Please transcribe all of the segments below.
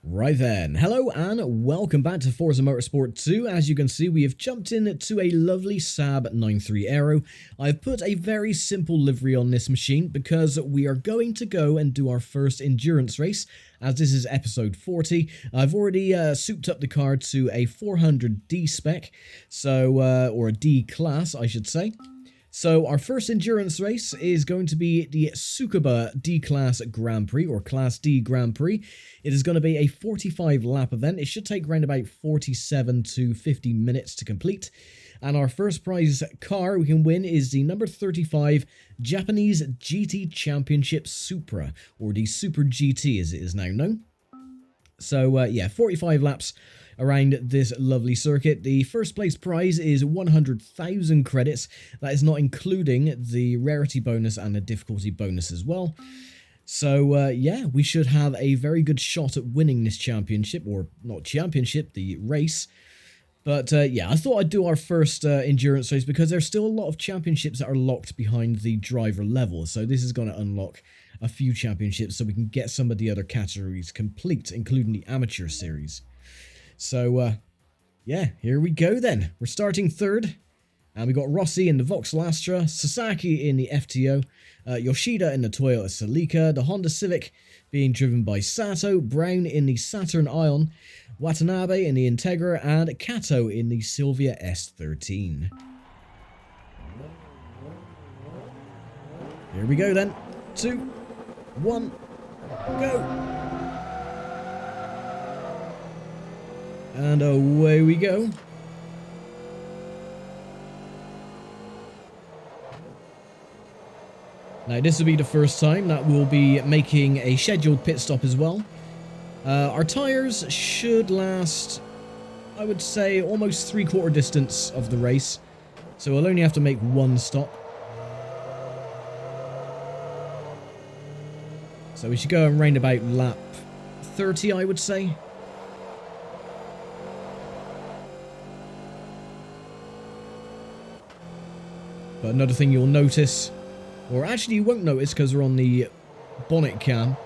Right then, hello and welcome back to Forza Motorsport 2. As you can see, we have jumped in to a lovely Saab 93 Aero. I've put a very simple livery on this machine because we are going to go and do our first endurance race, as this is episode 40. I've already souped up the car to a 400D spec, or a D-Class, I should say. So our first endurance race is going to be the Tsukuba D-Class Grand Prix, or Class D Grand Prix. It is going to be a 45 lap event. It should take around about 47 to 50 minutes to complete. And our first prize car we can win is the number 35 Japanese GT Championship Supra, or the Super GT as it is now known. So yeah, 45 laps around this lovely circuit. The first place prize is 100,000 credits. That is not including the rarity bonus and the difficulty bonus as well. So yeah, we should have a very good shot at winning this championship, or not championship, the race. But yeah, I thought I'd do our first endurance race because there's still a lot of championships that are locked behind the driver level. So this is going to unlock a few championships so we can get some of the other categories complete, including the amateur series. So, yeah, here we go then. We're starting third, and we got Rossi in the Vauxhall Astra, Sasaki in the FTO, Yoshida in the Toyota Celica, the Honda Civic being driven by Sato, Brown in the Saturn Ion, Watanabe in the Integra, and Kato in the Silvia S13. Here we go then. 2, 1, go! And away we go. Now this will be the first time that we'll be making a scheduled pit stop as well. Our tyres should last, I would say, almost 3/4 distance of the race. So we'll only have to make one stop. So we should go around about lap 30, I would say. But another thing you'll notice, or actually you won't notice because we're on the bonnet cam,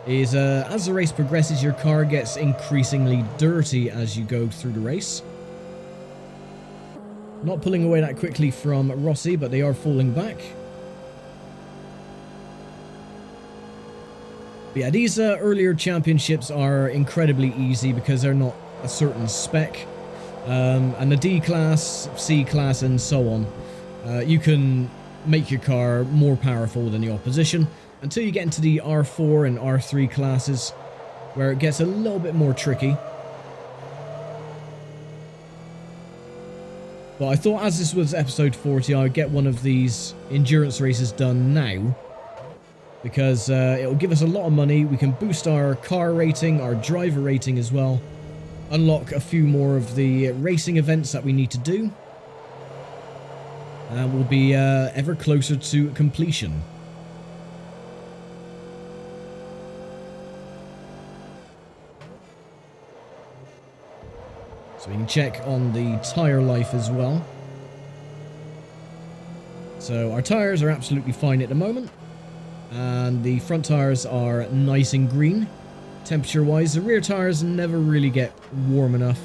is as the race progresses, your car gets increasingly dirty as you go through the race. Not pulling away that quickly from Rossi, but they are falling back. But yeah, these earlier championships are incredibly easy because they're not a certain spec. And the D-Class, C-Class and so on. You can make your car more powerful than the opposition until you get into the R4 and R3 classes, where it gets a little bit more tricky. But I thought as this was episode 40, I would get one of these endurance races done now, because it'll give us a lot of money. We can boost our car rating, our driver rating as well, unlock a few more of the racing events that we need to do. And we'll be ever closer to completion. So we can check on the tyre life as well. So our tyres are absolutely fine at the moment. And the front tyres are nice and green. Temperature-wise, the rear tyres never really get warm enough.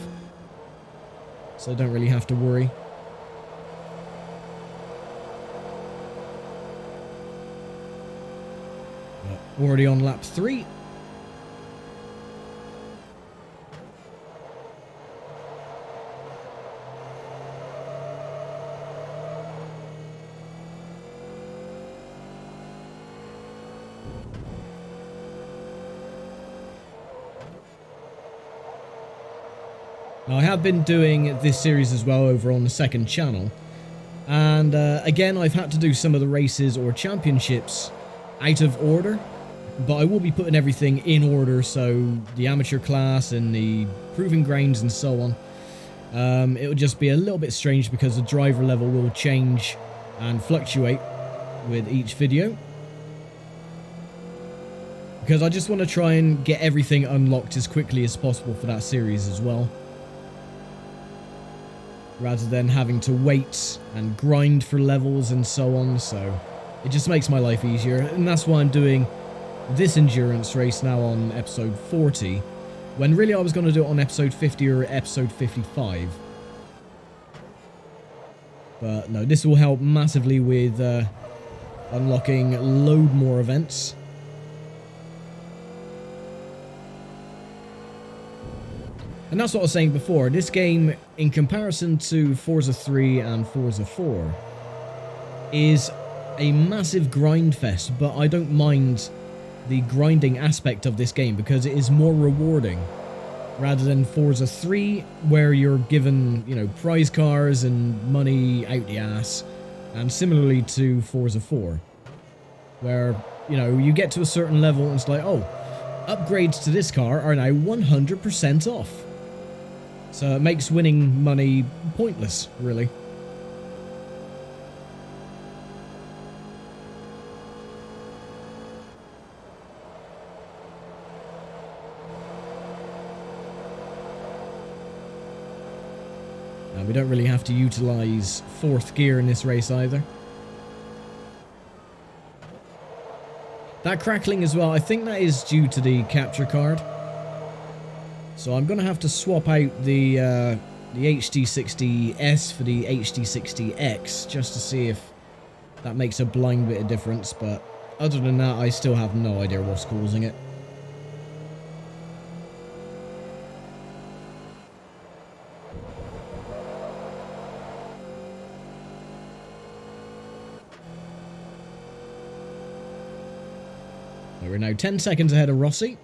So I don't really have to worry. Already on lap 3. Now I have been doing this series as well over on the second channel. And again, I've had to do some of the races or championships out of order. But I will be putting everything in order, so the amateur class and the proving grounds and so on. It will just be a little bit strange because the driver level will change and fluctuate with each video. Because I just want to try and get everything unlocked as quickly as possible for that series as well. Rather than having to wait and grind for levels and so on, so it just makes my life easier. And that's why I'm doing this endurance race now on episode 40, When really I was going to do it on episode 50 or episode 55. But no, this will help massively with unlocking load more events. And that's what I was saying before. This game, in comparison to Forza 3 and Forza 4, is a massive grind fest, but I don't mind the grinding aspect of this game because it is more rewarding rather than Forza 3, where you're given, you know, prize cars and money out the ass, and similarly to Forza 4, where, you know, you get to a certain level and it's like, oh, upgrades to this car are now 100% off. So it makes winning money pointless, really. And we don't really have to utilize fourth gear in this race either. That crackling as well, I think that is due to the capture card. So I'm going to have to swap out the HD60S for the HD60X just to see if that makes a blind bit of difference, but other than that, I still have no idea what's causing it. We're now 10 seconds ahead of Rossi.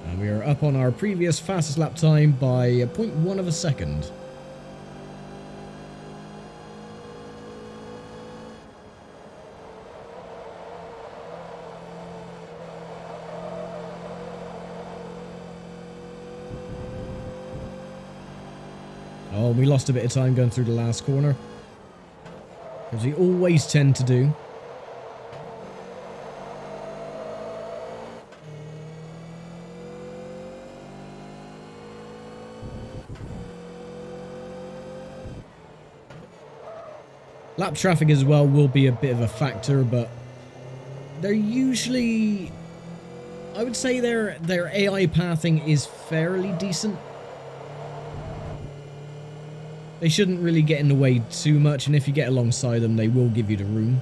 And we are up on our previous fastest lap time by 0.1 of a second. Oh, we lost a bit of time going through the last corner, as we always tend to do. Lap traffic as well will be a bit of a factor, but they're usually, I would say their AI pathing is fairly decent. They shouldn't really get in the way too much, and if you get alongside them, they will give you the room.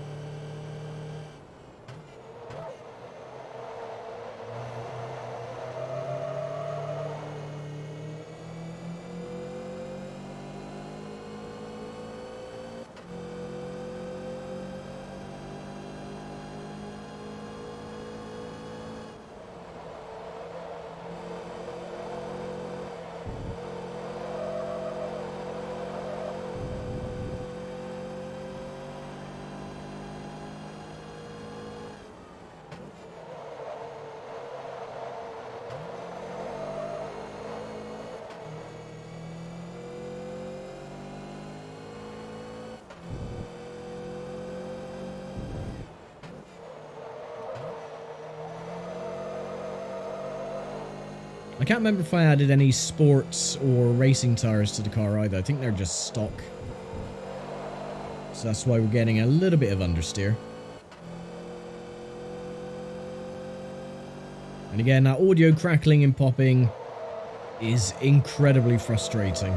I can't remember if I added any sports or racing tires to the car either. I think they're just stock. So that's why we're getting a little bit of understeer. And again, that audio crackling and popping is incredibly frustrating.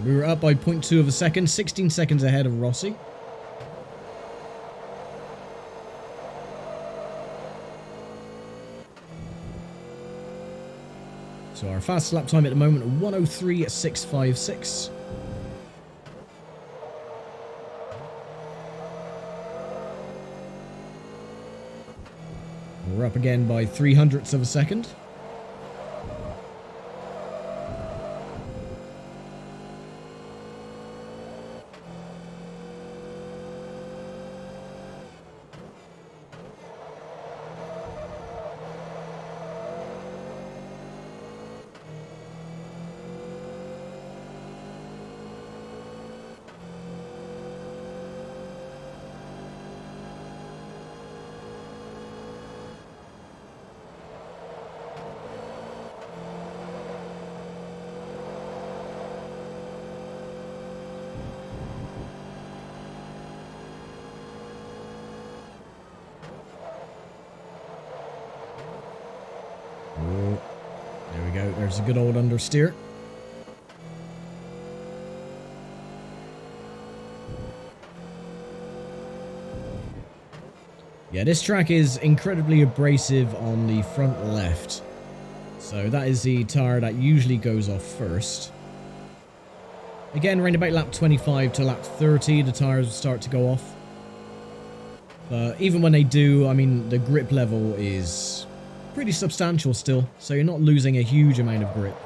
We were up by 0.2 of a second, 16 seconds ahead of Rossi. So our fastest lap time at the moment, 1:03.656. We're up again by 0.03 of a second. Oh, there we go. There's a good old understeer. Yeah, this track is incredibly abrasive on the front left. So that is the tire that usually goes off first. Again, around about lap 25 to lap 30, the tires will start to go off. But even when they do, I mean, the grip level is pretty substantial still, so you're not losing a huge amount of grip.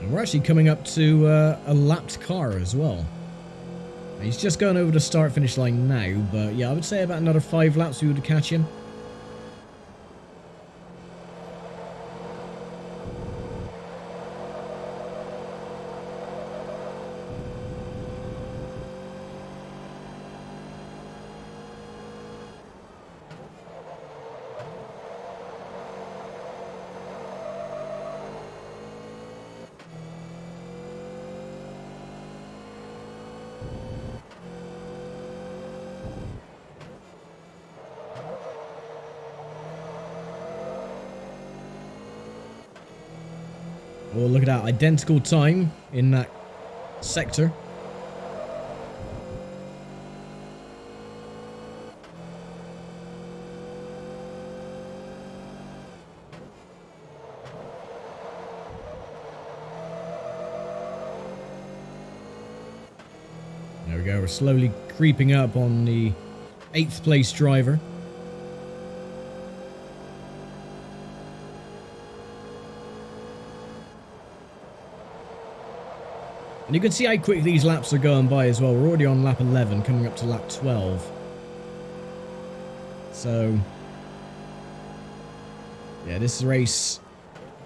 And we're actually coming up to a lapped car as well. He's just going over the start-finish line now, but yeah, I would say about another 5 laps we would catch him. Oh, look at that. Identical time in that sector. There we go. We're slowly creeping up on the 8th place driver. And you can see how quick these laps are going by as well. We're already on lap 11, coming up to lap 12. So, yeah, this race,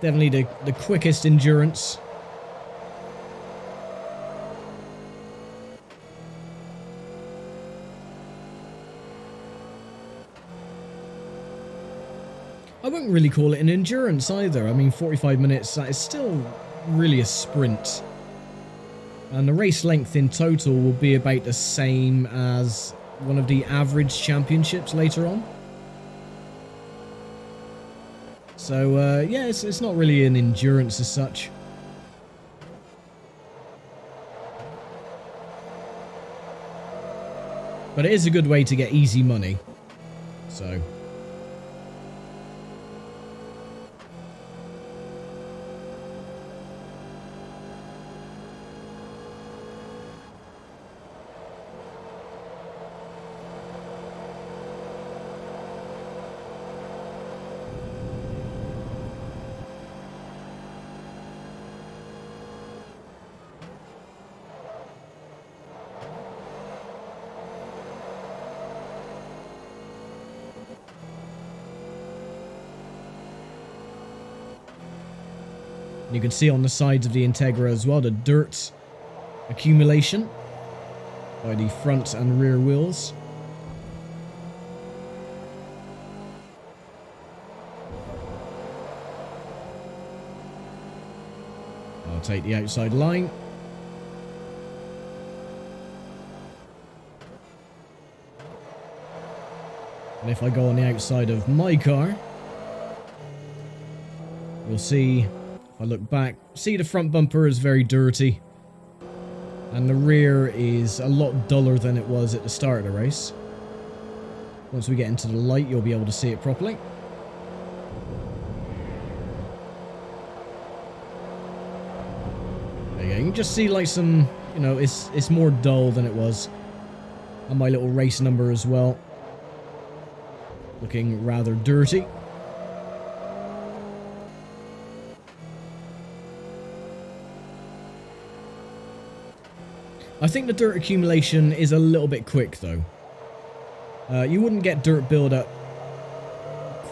definitely the quickest endurance. I wouldn't really call it an endurance either. I mean, 45 minutes, that is still really a sprint. And the race length in total will be about the same as one of the average championships later on. So, yeah, it's not really an endurance as such. But it is a good way to get easy money. So... You can see on the sides of the Integra as well the dirt accumulation by the front and rear wheels. I'll take the outside line. And if I go on the outside of my car, you'll see... If I look back, see the front bumper is very dirty. And the rear is a lot duller than it was at the start of the race. Once we get into the light, you'll be able to see it properly. There you go. You can just see like some, you know, it's more dull than it was. And my little race number as well. Looking rather dirty. I think the dirt accumulation is a little bit quick though. You wouldn't get dirt build-up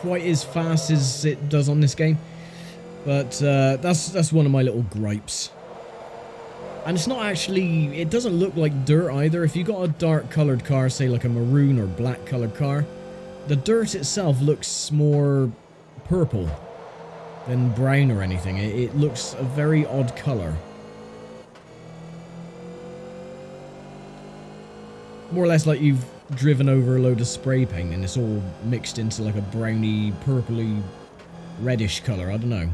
quite as fast as it does on this game. But that's one of my little gripes. And it's not actually, it doesn't look like dirt either. If you got a dark coloured car, say like a maroon or black coloured car, the dirt itself looks more purple than brown or anything. It looks a very odd colour. More or less like you've driven over a load of spray paint and it's all mixed into like a browny, purpley, reddish colour. I don't know.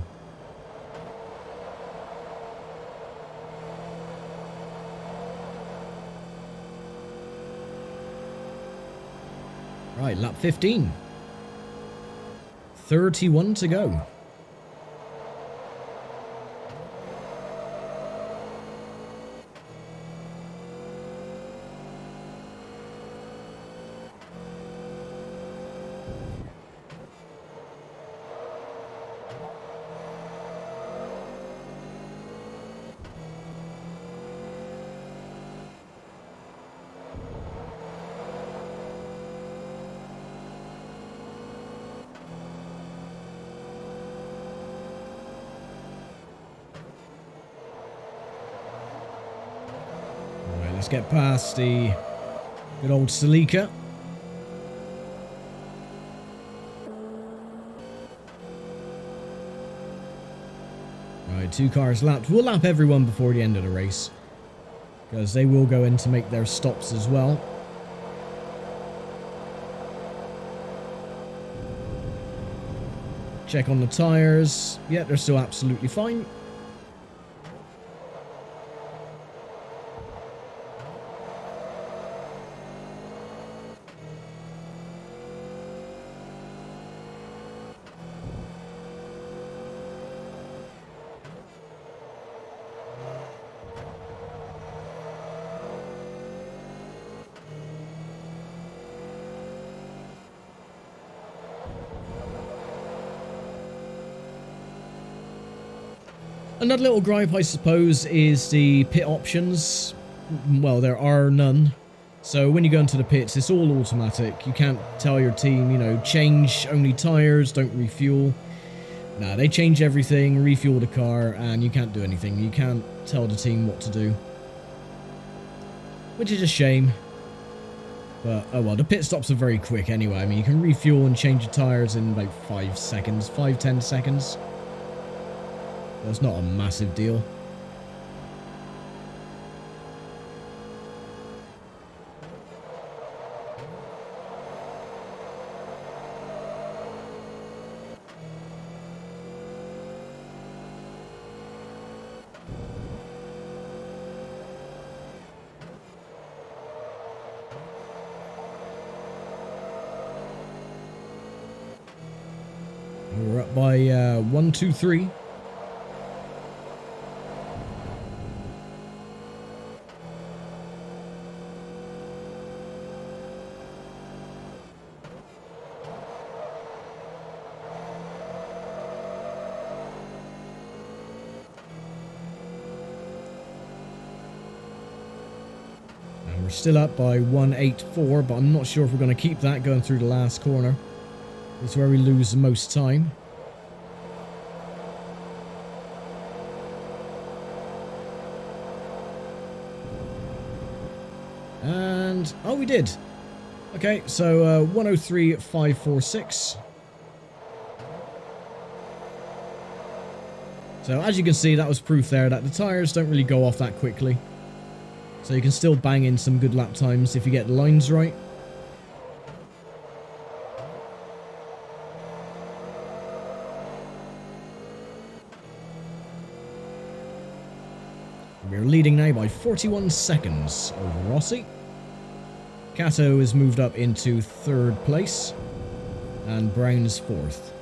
Right, lap 15. 31 to go. Let's get past the good old Celica. Right, 2 cars lapped. We'll lap everyone before the end of the race, because they will go in to make their stops as well. Check on the tyres. Yeah, they're still absolutely fine. Another little gripe, I suppose, is the pit options. Well, there are none. So when you go into the pits, it's all automatic. You can't tell your team, you know, change only tyres, don't refuel. Nah, they change everything, refuel the car, and you can't do anything. You can't tell the team what to do. Which is a shame. But, oh well, the pit stops are very quick anyway. I mean, you can refuel and change your tyres in like 5 seconds, 5-10 seconds. That's not a massive deal. We're up by 1, 2, 3. We're still up by 184, but I'm not sure if we're going to keep that going through the last corner. It's where we lose the most time. And, oh, we did. Okay, so 103.546. So as you can see, that was proof there that the tyres don't really go off that quickly. So you can still bang in some good lap times if you get the lines right. We're leading now by 41 seconds over Rossi. Kato has moved up into 3rd place, and Brown is 4th.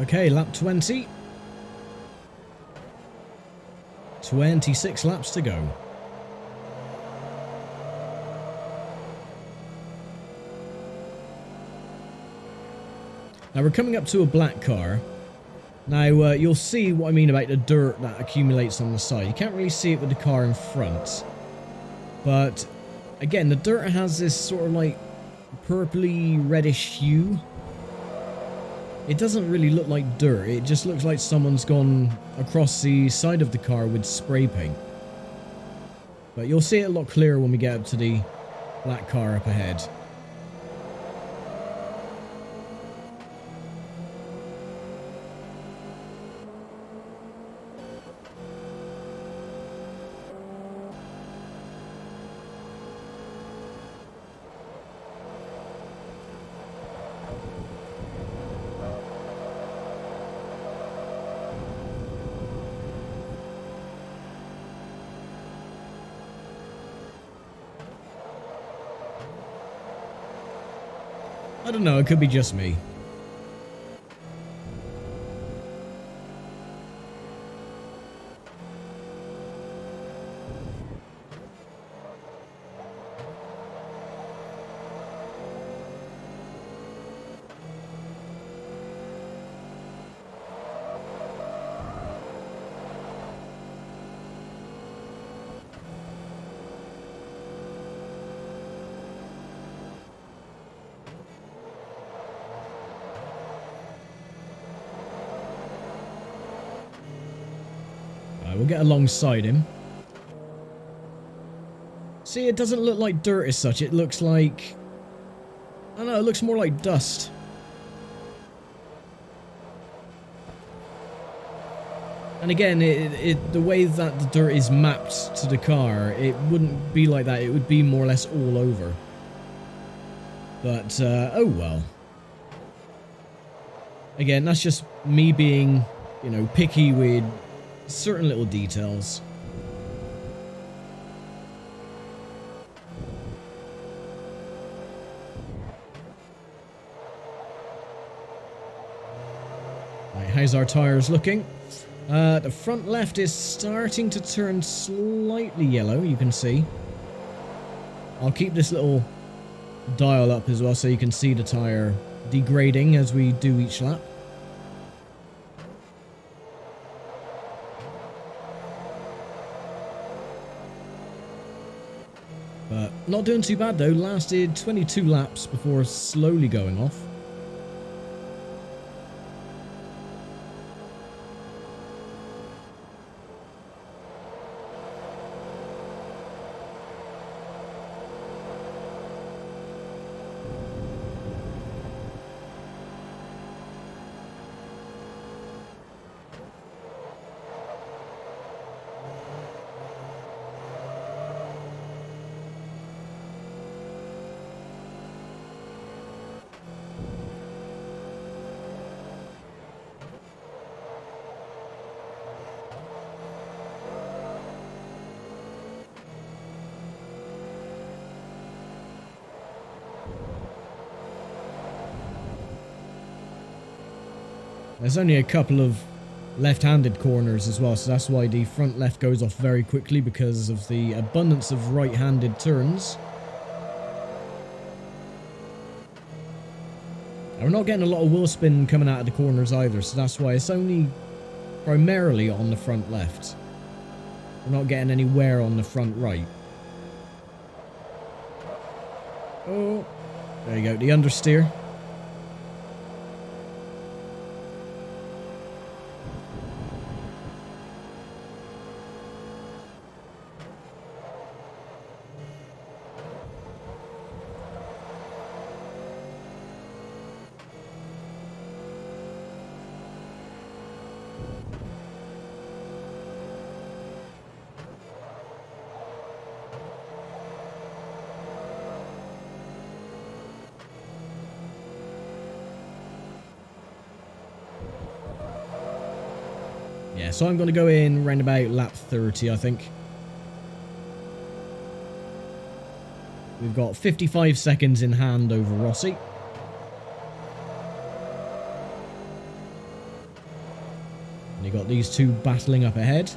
Okay, lap 20. 26 laps to go. Now we're coming up to a black car. Now you'll see what I mean about the dirt that accumulates on the side. You can't really see it with the car in front. But again, the dirt has this sort of like purpley reddish hue. It doesn't really look like dirt, it just looks like someone's gone across the side of the car with spray paint. But you'll see it a lot clearer when we get up to the black car up ahead. I don't know, it could be just me. We'll get alongside him. See, it doesn't look like dirt as such. It looks like... I don't know, it looks more like dust. And again, the way that the dirt is mapped to the car, it wouldn't be like that. It would be more or less all over. But, oh well. Again, that's just me being, you know, picky with certain little details. Right, how's our tyres looking? The front left is starting to turn slightly yellow, you can see. I'll keep this little dial up as well so you can see the tyre degrading as we do each lap. But not doing too bad though, lasted 22 laps before slowly going off. There's only a couple of left-handed corners as well, so that's why the front left goes off very quickly, because of the abundance of right-handed turns. And we're not getting a lot of wheel spin coming out of the corners either, so that's why it's only primarily on the front left. We're not getting any wear on the front right. Oh, there you go, the understeer. Yeah, so I'm going to go in round about lap 30, I think. We've got 55 seconds in hand over Rossi. And you got these two battling up ahead.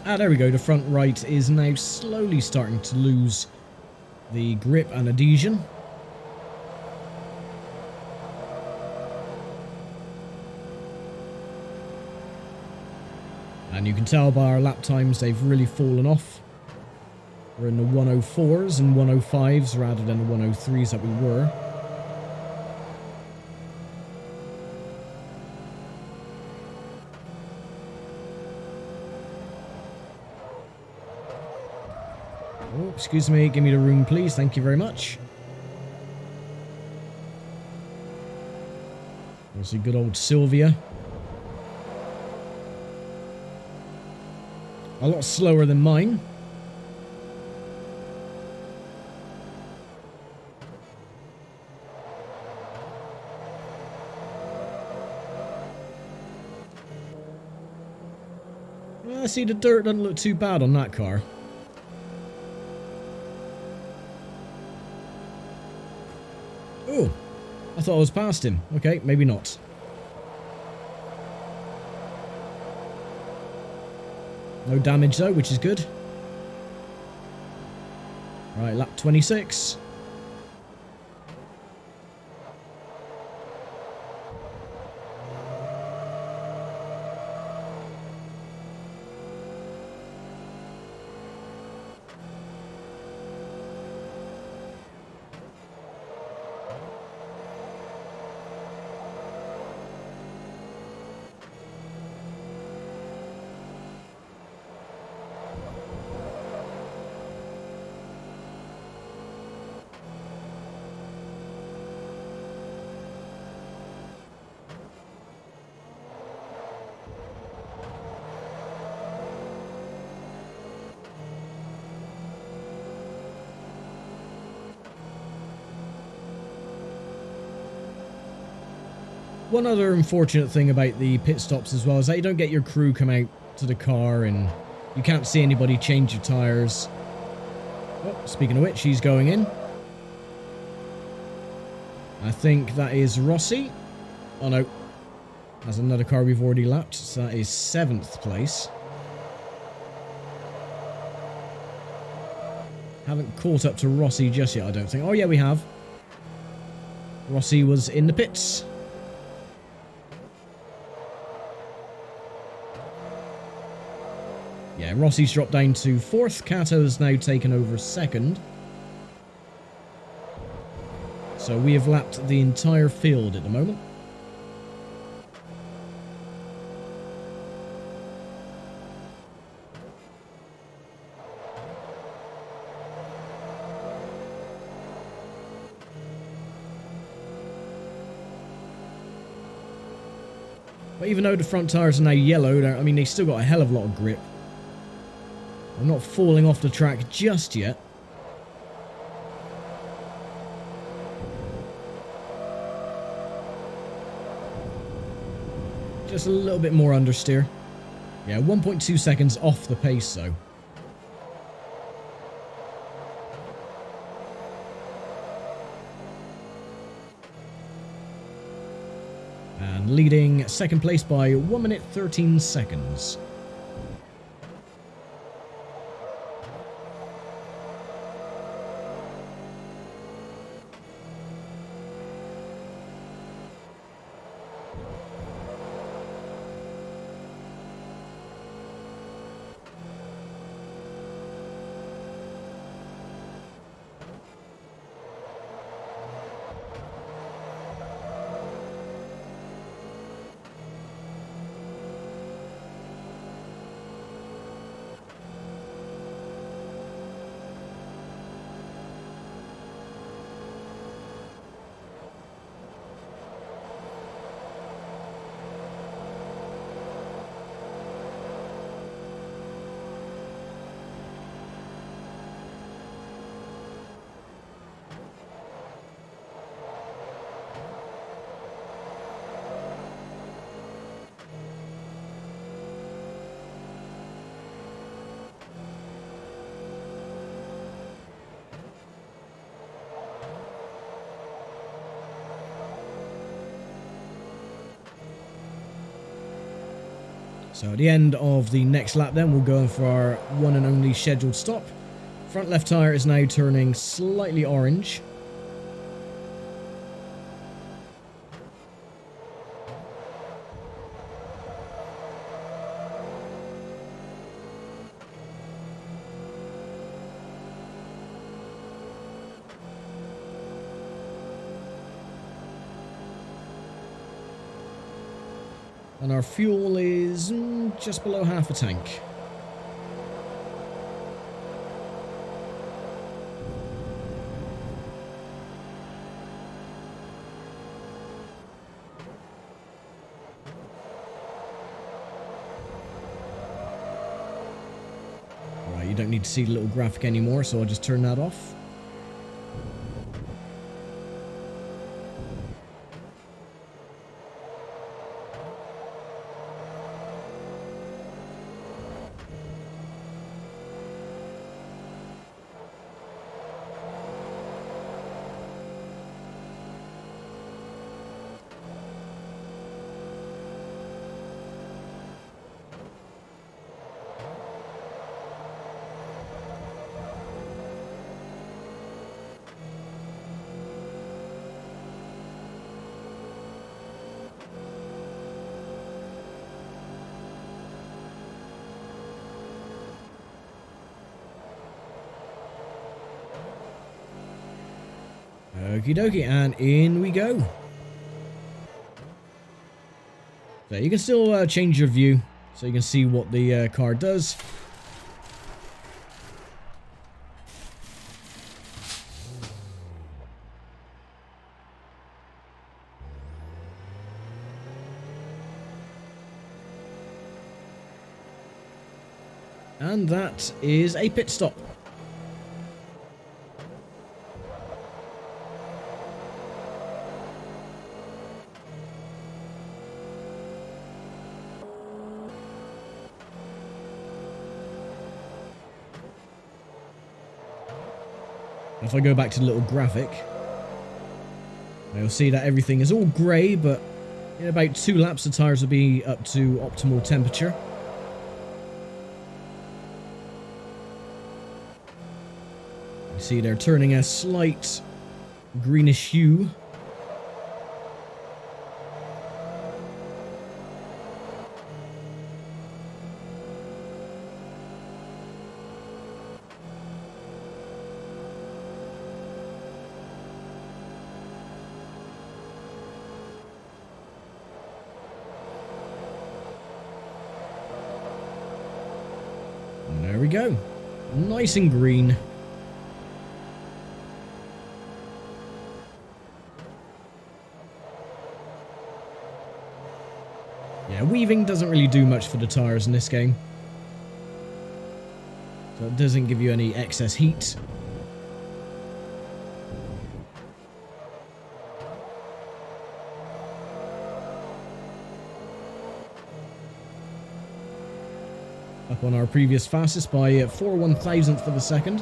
Ah, there we go. The front right is now slowly starting to lose the grip and adhesion. And you can tell by our lap times they've really fallen off. We're in the 104s and 105s rather than the 103s that we were. Oh, excuse me, give me the room please, thank you very much. There's a good old Sylvia. A lot slower than mine. Well, see, the dirt doesn't look too bad on that car. Oh, I thought I was past him. Okay, maybe not. No damage though, which is good. Right, lap 26. One other unfortunate thing about the pit stops as well is that you don't get your crew come out to the car and you can't see anybody change your tyres. Oh, speaking of which, he's going in. I think that is Rossi. Oh no, that's another car we've already lapped, so that is 7th place. Haven't caught up to Rossi just yet, I don't think. Oh yeah, we have. Rossi was in the pits. Yeah, Rossi's dropped down to 4th. Kato has now taken over 2nd. So we have lapped the entire field at the moment. But even though the front tyres are now yellow, I mean, they still got a hell of a lot of grip. I'm not falling off the track just yet. Just a little bit more understeer. Yeah, 1.2 seconds off the pace though. leading second place by 1 minute 13 seconds. So at the end of the next lap then, we'll go in for our one and only scheduled stop. Front left tyre is now turning slightly orange. And our fuel is just below half a tank. Right, you don't need to see the little graphic anymore, so I'll just turn that off. Okie dokie, and in we go. So you can still change your view, so you can see what the car does. And that is a pit stop. If I go back to the little graphic, you'll see that everything is all grey, but in about 2 laps the tyres will be up to optimal temperature. You see they're turning a slight greenish hue. There we go. Nice and green. Yeah, weaving doesn't really do much for the tyres in this game. So it doesn't give you any excess heat. Up on our previous fastest by 4 1,000ths of a second.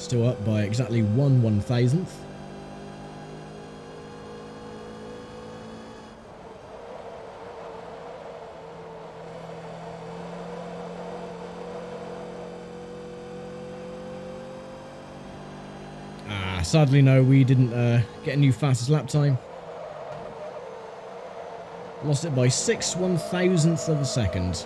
Still up by exactly 1/1000th. Sadly, no, we didn't get a new fastest lap time. Lost it by 6/1000th of a second.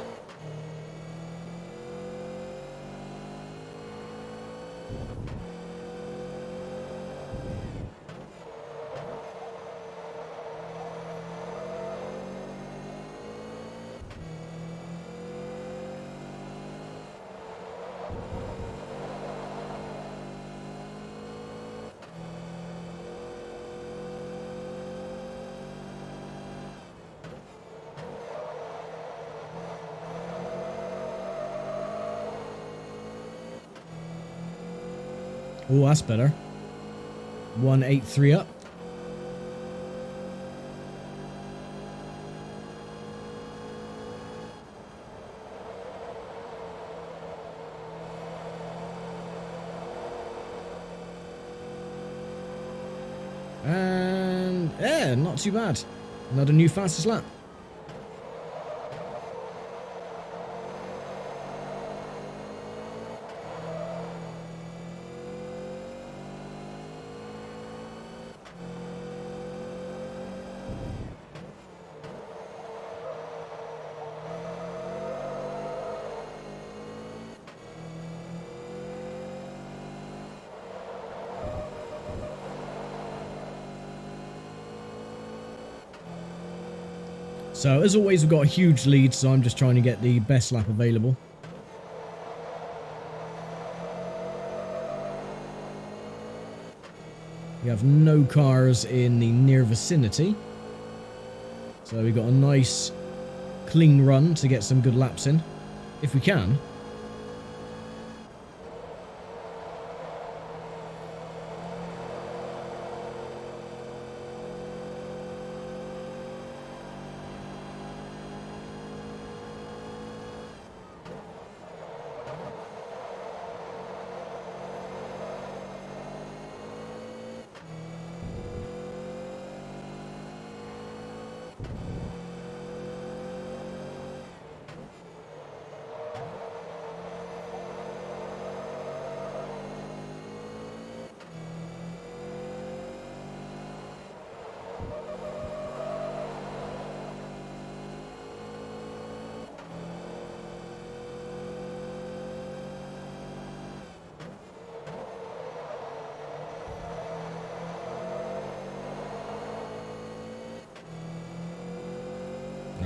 Oh, that's better. 183 up. And yeah, not too bad. Another new fastest lap. So, as always, we've got a huge lead, so I'm just trying to get the best lap available. We have no cars in the near vicinity. So we've got a nice, clean run to get some good laps in, if we can.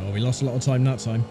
Oh, we lost a lot of time that time.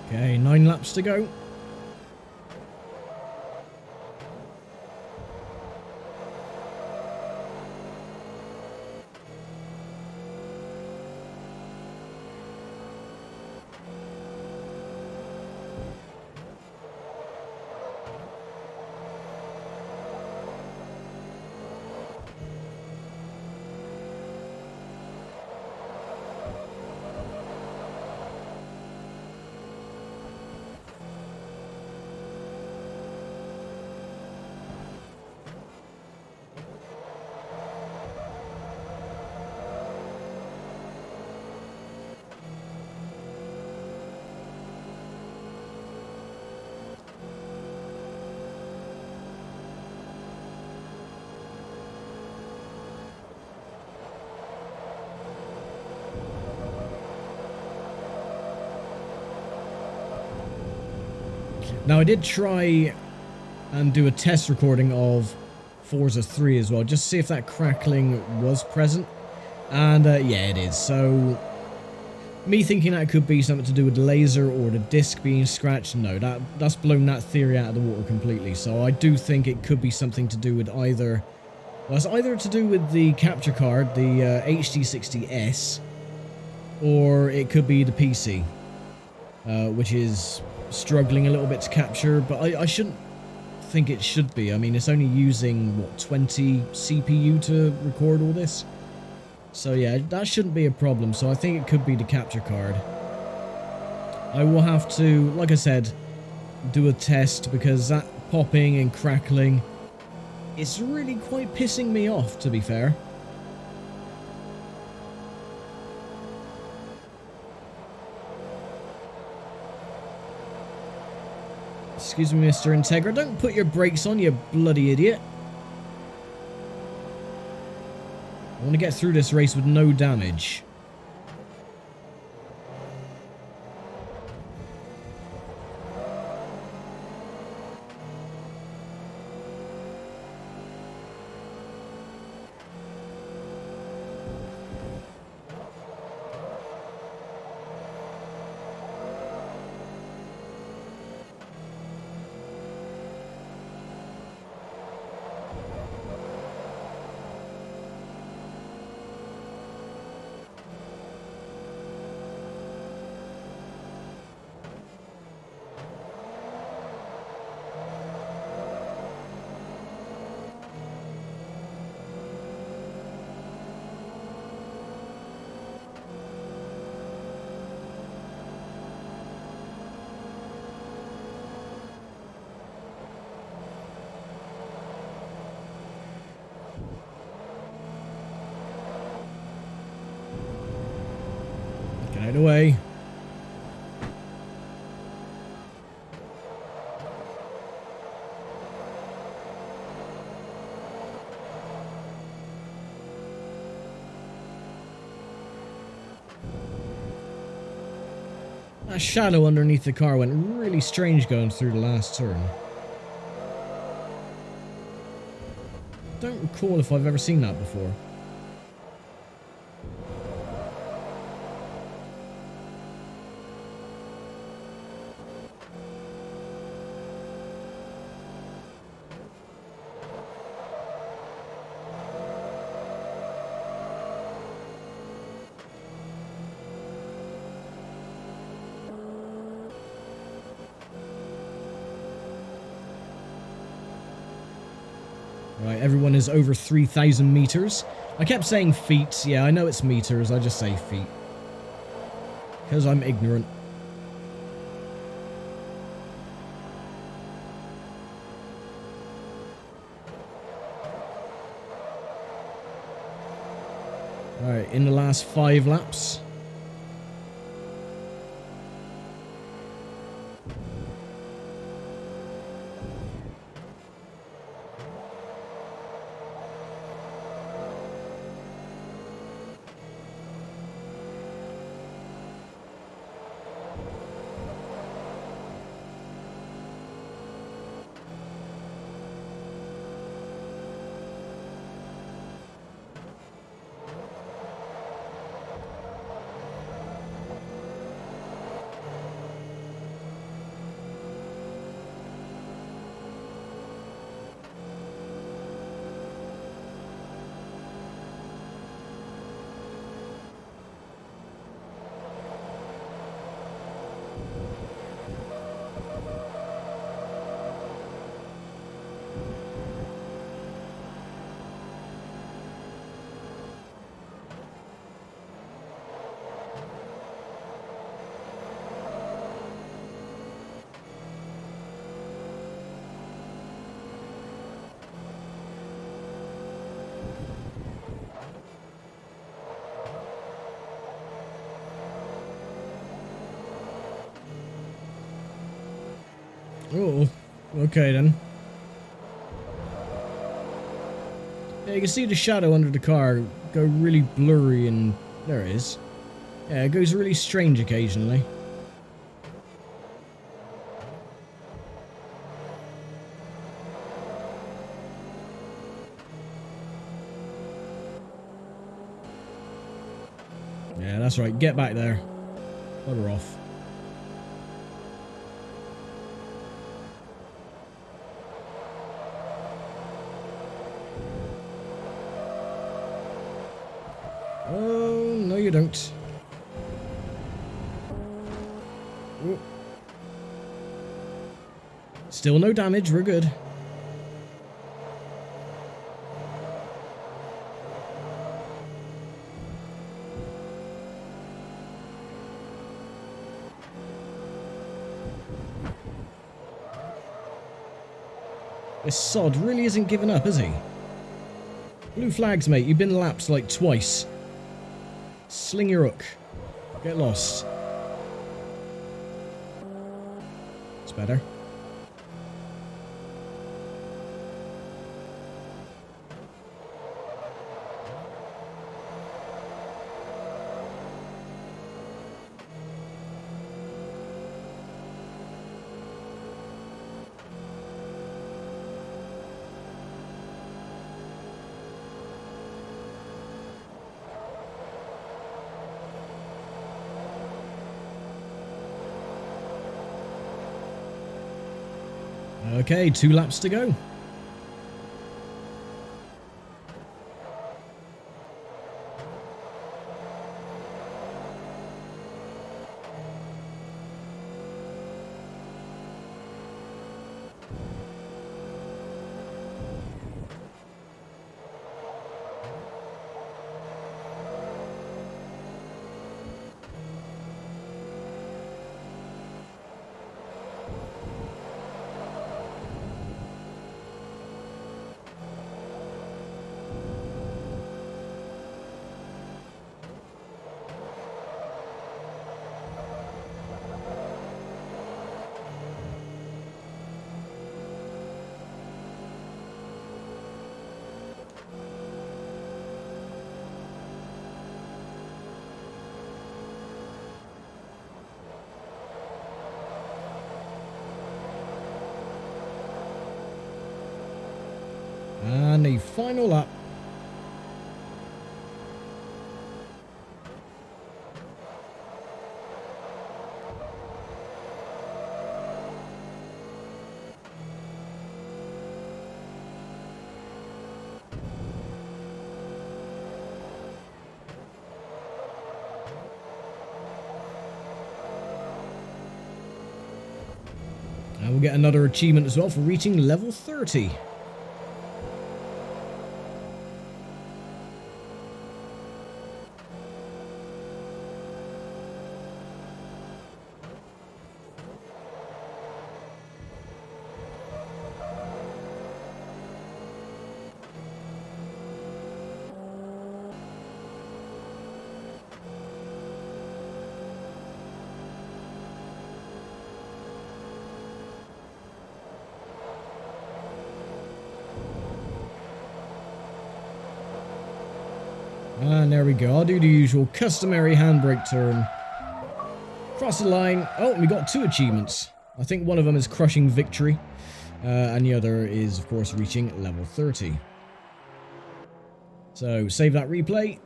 Okay, 9 laps to go. Now, I did try and do a test recording of Forza 3 as well, just to see if that crackling was present. And yeah, it is. So, me thinking that could be something to do with the laser or the disc being scratched, no, that's blown that theory out of the water completely. So I do think it could be something to do with either... Well, it's either to do with the capture card, the HD60S, or it could be the PC, which is struggling a little bit to capture, but I shouldn't think it should be. I mean, it's only using, what, 20 CPU to record all this? So yeah, that shouldn't be a problem, so I think it could be the capture card. I will have to, like I said, do a test, because that popping and crackling, it's really quite pissing me off, to be fair. Excuse me, Mr. Integra, don't put your brakes on, you bloody idiot. I want to get through this race with no damage. Get out of the way. That shadow underneath the car went really strange going through the last turn. Don't recall if I've ever seen that before. Right, everyone is over 3,000 meters. I kept saying feet. Yeah, I know it's meters. I just say feet. Because I'm ignorant. Alright, in the last 5 laps. Oh, okay then. Yeah, you can see the shadow under the car go really blurry, and there it is. Yeah, it goes really strange occasionally. Yeah, that's right. Get back there. Bugger off. Oh, no you don't. Ooh. Still no damage, we're good. This sod really isn't giving up, is he? Blue flags, mate. You've been lapped like twice. Sling your hook. Get lost. It's better. Okay, 2 laps to go. And the final lap. And we'll get another achievement as well for reaching level 30. And there we go. I'll do the usual customary handbrake turn. Cross the line. Oh, we got 2 achievements. I think one of them is crushing victory. And the other is, of course, reaching level 30. So, save that replay.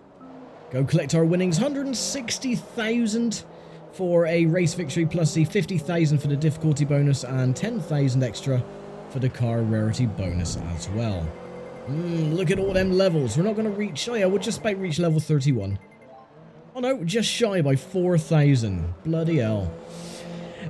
Go collect our winnings. 160,000 for a race victory, plus the 50,000 for the difficulty bonus, and 10,000 extra for the car rarity bonus as well. Look at all them levels. We're not going to reach... Oh yeah, we'll just about reach level 31. Oh no, just shy by 4,000. Bloody hell.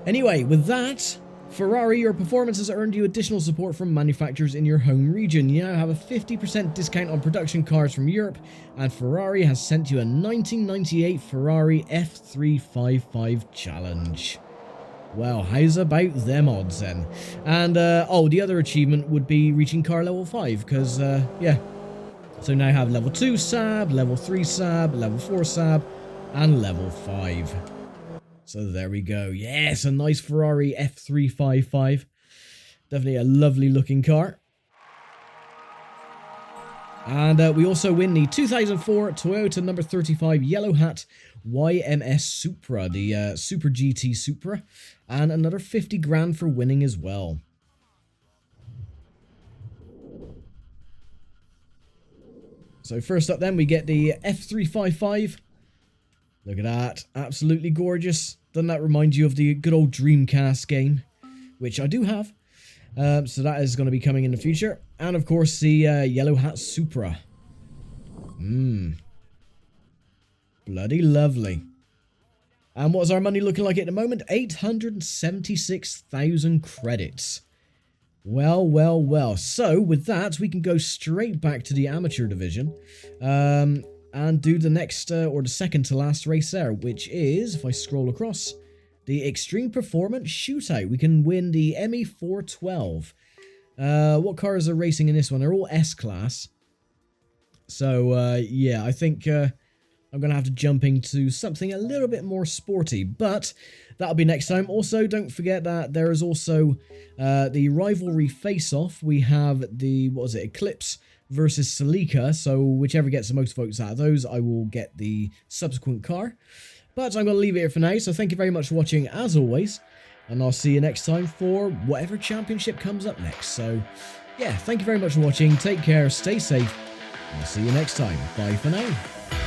Anyway, with that, Ferrari, your performance has earned you additional support from manufacturers in your home region. You now have a 50% discount on production cars from Europe, and Ferrari has sent you a 1998 Ferrari F355 Challenge. Well, how's about them odds then? And, oh, the other achievement would be reaching car level 5, because, yeah. So now I have level 2 Saab, level 3 Saab, level 4 Saab, and level 5. So there we go. Yes, a nice Ferrari F355. Definitely a lovely looking car. And we also win the 2004 Toyota number 35 Yellow Hat YMS Supra, the Super GT Supra, and another 50 grand for winning as well. So first up then we get the F355. Look at that. Absolutely gorgeous. Doesn't that remind you of the good old Dreamcast game? Which I do have. So that is going to be coming in the future. And of course the Yellow Hat Supra. Bloody lovely. And what's our money looking like at the moment? 876,000 credits. Well, well, well. So with that, we can go straight back to the amateur division. And do the next, or the second to last race there, which is, if I scroll across, the Extreme Performance Shootout. We can win the ME412. What cars are racing in this one? They're all S-Class. So, yeah, I think I'm going to have to jump into something a little bit more sporty, but that'll be next time. Also, don't forget that there is also the rivalry face-off. We have the, what was it, Eclipse versus Celica, so whichever gets the most votes out of those, I will get the subsequent car. But I'm going to leave it here for now, so thank you very much for watching as always, and I'll see you next time for whatever championship comes up next. So yeah, thank you very much for watching, take care, stay safe, and I'll see you next time. Bye for now.